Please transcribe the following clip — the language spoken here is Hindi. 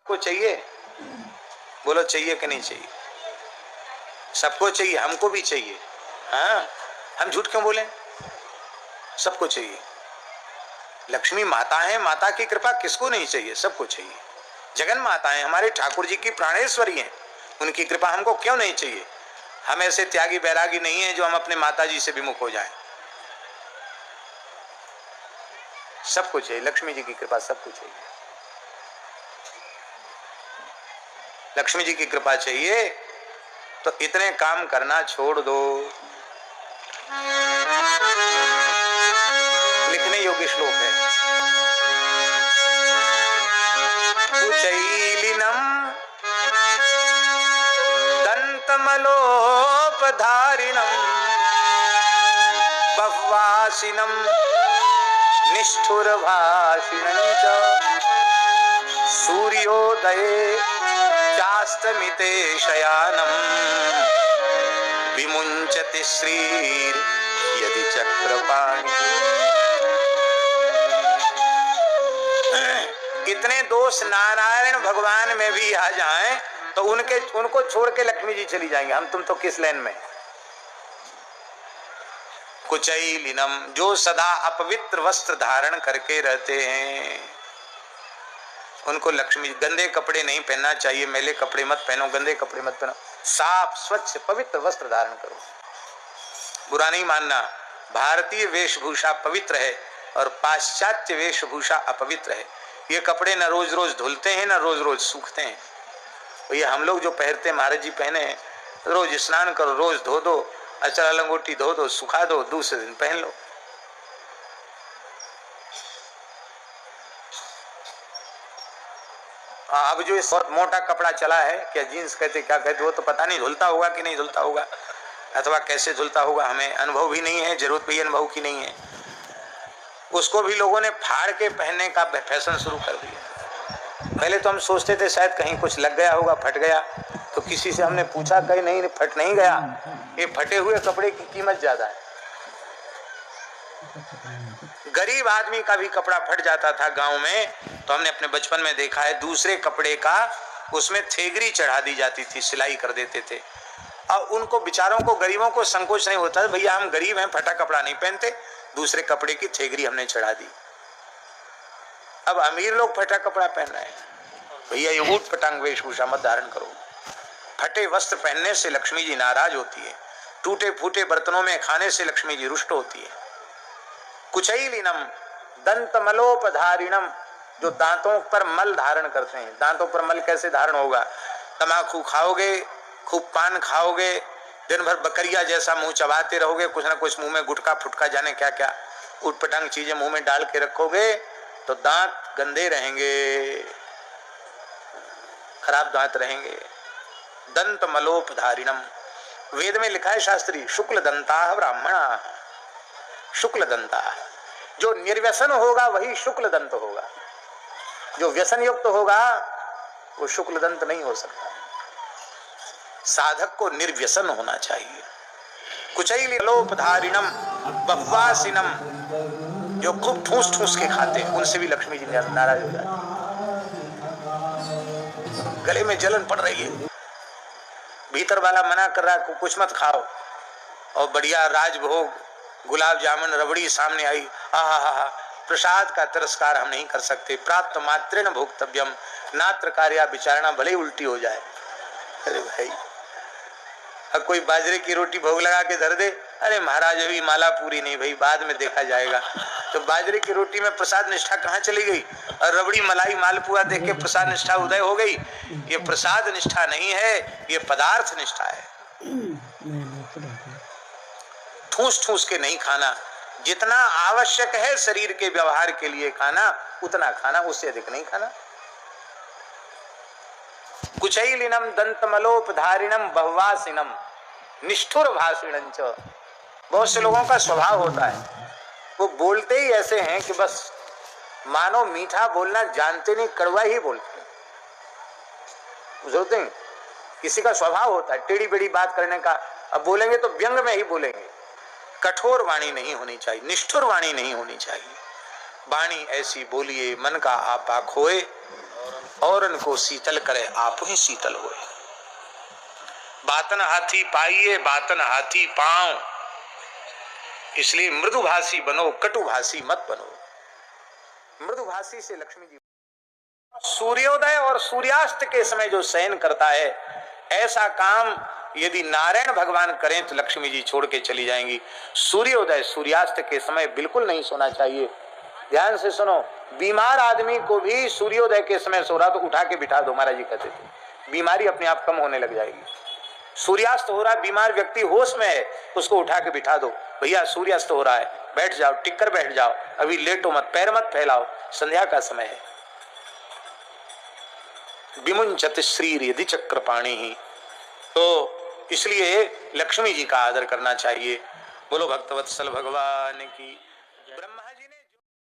को चाहिए? बोलो चाहिए कि नहीं चाहिए? सबको चाहिए, हमको भी चाहिए। हाँ, हम झूठ क्यों बोले? सबको चाहिए। लक्ष्मी माता है, माता की कृपा किसको नहीं चाहिए? सबको चाहिए। जगन माता है, हमारे ठाकुर जी की प्राणेश्वरी है, उनकी कृपा हमको क्यों नहीं चाहिए? हम ऐसे त्यागी बैरागी नहीं है जो हम अपने माता जी से विमुख हो जाएं। सबको चाहिए, लक्ष्मी जी की कृपा सबको चाहिए। लक्ष्मी जी की कृपा चाहिए तो इतने काम करना छोड़ दो। लिखने योग्य श्लोक है। कुचैलिनम दंतमलोपधारिणम बह्वासिनम निष्ठुरभाषिणं च सूर्योदये चास्तमिते शयानम विमुंचति श्रीर यदि चक्रपाणि। इतने दोष नारायण भगवान में भी आ जाएं तो उनको छोड़ के लक्ष्मी जी चली जाएंगे। हम तुम तो किस लाइन में? कुचैलिनम, जो सदा अपवित्र वस्त्र धारण करके रहते हैं उनको लक्ष्मी। गंदे कपड़े नहीं पहनना चाहिए, मैले कपड़े मत पहनो, गंदे कपड़े मत पहनो, साफ स्वच्छ पवित्र वस्त्र धारण करो। बुरा नहीं मानना, भारतीय वेशभूषा पवित्र है और पाश्चात्य वेशभूषा अपवित्र है। ये कपड़े न रोज रोज धुलते हैं न रोज रोज सूखते हैं। ये हम लोग जो पहनते हैं, महाराज जी पहने हैं, रोज स्नान करो, रोज धो दो, अचरा लंगोटी धो दो, सुखा दो, दूसरे दिन पहन लो। अब जो बहुत मोटा कपड़ा चला है, क्या जीन्स कहते क्या कहते, वो तो पता नहीं धुलता होगा कि नहीं धुलता होगा, अथवा कैसे धुलता होगा, हमें अनुभव भी नहीं है, जरूरत भी अनुभव की नहीं है। उसको भी लोगों ने फाड़ के पहनने का फैशन शुरू कर दिया। पहले तो हम सोचते थे शायद कहीं कुछ लग गया होगा, फट गया, तो किसी से हमने पूछा, कहीं नहीं, फट नहीं गया, ये फटे हुए कपड़े की कीमत ज्यादा है। गरीब आदमी का भी कपड़ा फट जाता था गांव में, तो हमने अपने बचपन में देखा है, दूसरे कपड़े का उसमें थेगरी चढ़ा दी जाती थी, सिलाई कर देते थे। और उनको बेचारों को, गरीबों को संकोच नहीं होता, भैया हम गरीब हैं, फटा कपड़ा नहीं पहनते, दूसरे कपड़े की थेगरी हमने चढ़ा दी। अब अमीर लोग फटा कपड़ा पहन रहे हैं। भैया ये ऊट पटांग वेशभूषा मत धारण करो। फटे वस्त्र पहनने से लक्ष्मी जी नाराज होती है, टूटे फूटे बर्तनों में खाने से लक्ष्मी जी रुष्ट होती है। कुचैलिनम दंतमलोपधारिणम, जो दांतों पर मल धारण करते हैं। दांतों पर मल कैसे धारण होगा? तम्बाकू खाओगे, खूब पान खाओगे, दिन भर बकरिया जैसा मुंह चबाते रहोगे, कुछ ना कुछ मुंह में गुटखा फुटका जाने क्या क्या उटपटांग चीजें मुंह में डाल के रखोगे तो दांत गंदे रहेंगे, खराब दांत रहेंगे। दंत मलोपधारिणम, वेद में लिखा है शास्त्री, शुक्ल दंता ब्राह्मणा, शुक्ल दंता। जो निर्व्यसन होगा वही शुक्ल दंत होगा, जो व्यसन युक्त होगा वो शुक्ल दंत नहीं हो सकता। साधक को निर्व्यसन होना चाहिए। कुचैलिनोपधारिणम बह्वासिनम, जो खूब ठूस ठूस के खाते हैं, उनसे भी लक्ष्मी जी नाराज हो जाती है। गले में जलन पड़ रही है, भीतर वाला मना कर रहा है कुछ मत खाओ, और बढ़िया राजभोग गुलाब जामुन रबड़ी सामने आई, आहा, प्रसाद का तिरस्कार हम नहीं कर सकते। प्राप्त मात्रेण भोक्तव्यम, नात्र कार्या विचारणा भले उल्टी हो जाए। अरे भाई, अब कोई बाजरे की रोटी भोग लगा के धर दे, अरे महाराज अभी माला पूरी नहीं भाई, बाद में देखा जाएगा। तो बाजरे की रोटी में प्रसाद निष्ठा कहाँ चली गई? और रबड़ी मलाई मालपुआ देख के प्रसाद निष्ठा उदय हो गई। ये प्रसाद निष्ठा नहीं है, ये पदार्थ निष्ठा है। ठूस ठूस के नहीं खाना, जितना आवश्यक है शरीर के व्यवहार के लिए खाना उतना खाना, उससे अधिक नहीं खाना। कुचैलिनम दंतमलोपधारिणम बह्वासिनम निष्ठुर भाषिणं च। बहुत से लोगों का स्वभाव होता है, वो बोलते ही ऐसे हैं कि बस मानो मीठा बोलना जानते नहीं, कड़वा ही बोलते हैं। बुझते हैं, किसी का स्वभाव होता है टेढ़ी बेड़ी बात करने का, अब बोलेंगे तो व्यंग में ही बोलेंगे। कठोर वाणी नहीं होनी चाहिए, निष्ठुर वाणी नहीं होनी चाहिए। वाणी ऐसी बोलिए मन का आपा खोए और इनको शीतल करे, आप ही शीतल होए। बातन हाथी पाइए बातन हाथी पांव, इसलिए मृदुभाषी बनो, कटुभाषी मत बनो। मृदुभाषी से लक्ष्मी जी। सूर्योदय और सूर्यास्त के समय जो शयन करता है, ऐसा काम यदि नारायण भगवान करें तो लक्ष्मी जी छोड़ के चली जाएंगी। सूर्योदय सूर्यास्त के समय बिल्कुल नहीं सोना चाहिए। ध्यान से सुनो, बीमार आदमी को भी सूर्योदय के समय सो रहा तो उठा के बिठा दो, महाराज जी कहते थे, बीमारी अपने आप कम होने लग जाएगी। सूर्यास्त हो रहा है, बीमार व्यक्ति होश में है, उसको उठा के बिठा दो, भैया सूर्यास्त हो रहा है, बैठ जाओ, टिक कर बैठ जाओ, अभी लेटो मत, पैर मत फैलाओ, संध्या का समय है। विमुंचत श्रीर यदि चक्रपाणि ही, तो इसलिए लक्ष्मी जी का आदर करना चाहिए। बोलो भक्तवत्सल भगवान की। ब्रह्मा जी